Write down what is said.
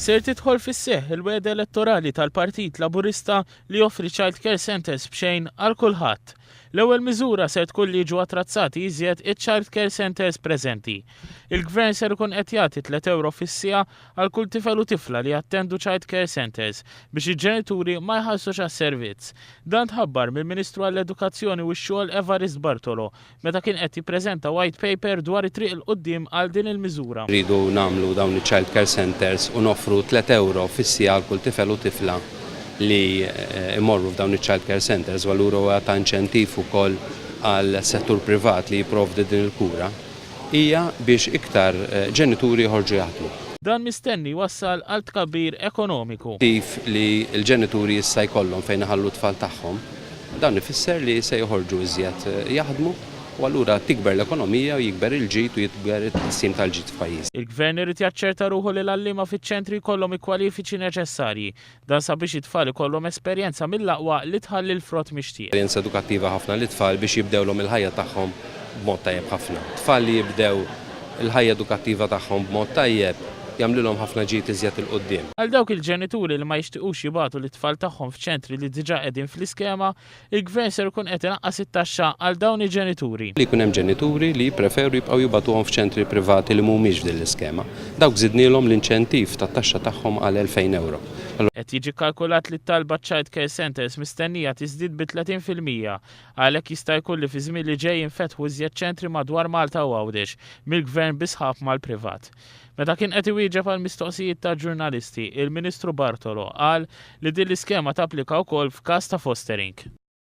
Ser tidħol fis-seħħ il-weda elettorali tal-Partit Laburista li joffri childcare centers b'xejn għal kulħadd. L-ewwel miżura ser tkun li jiġu attrazzati iżjed iċ-childcare centers preżenti. Il-Gvern ser ikun qed jagħti €3 fis-siegħa għal kull tifel u tifla li jattendu childcare centers biex il-ġenituri ma jħallsux għas-servizz. Dan tħabbar mill-Ministru għall-Edukazzjoni u x-xogħol Evarist Bartolo meta kien qed jippreżenta white paper dwar it-triq il qudiem għal din il-miżura. Rridu nagħmlu dawn iċ-childcare centers u noffru €3 fis-siegħa għal kull tifel u tifla li imorru f'dawn iċ-childcare centers, allura huwa ta' inċentiv ukoll għal settur privat li jipprovdi din il-kura hija biex iktar ġenituri jħorġu jaħdmu. Dan mistenni wassal għal tkabbir ekonomiku. Kif li l-ġenituri issa jkollhom fejn iħallu t-tfal tagħhom, dan ifisser li se joħorġu iżjed jaħdmu u allura tikber l-ekonomija u jikber il-ġid u jikber it-tqassim tal-ġid f'pajjiż. Il-Gvern irid jaċċerta ruħu li l-għalliema fiċ-ċentri jkollhom il-kwalifiċi neċessarji. Dan sabiex it-tfal ikollhom esperjenza mill-aqwa li tħalli l-frott mixtieq. Esperjenza edukattiva ħafna lit-tfal biex jibdewlhom il-ħajja tagħhom b'mod tajjeb ħafna. Tfal li jibdew il-ħajja edukattiva tagħhom b'mod tajjeb jagħmluhom ħafna ġid iżjed il-qudiem. Għal dawk il-ġenituri li ma jixtiequx jibgħatu l-tfal tagħhom f'ċentri li diġà qegħdin fl-iskema, il-Gvern ser ikun qed inaqqas it-taxxa għal dawn il-ġenituri. Li jkun hemm ġenituri li jippreferu jibqgħu jibgħatuhom f'ċentri privati li mhumiex f'din l-iskema. Dawk żidnielhom l-inċentiv tat-taxxa tagħhom għal €2000. Qed jiġi kalkulat li t-talba childcare centers mistennija tiżdied bi 30% għalhekk jista' jkun li fi żmien li ġej jinfetħu iżjed ċentri madwar Malta u Għawdex mill-Gvern bisħab mal-privat. Meta kien qed iwieġeb għal mistoqsijiet ta' ġurnalisti, il-Ministru Bartolo qal li din l-iskema tapplika wkoll f'każ ta' fostering.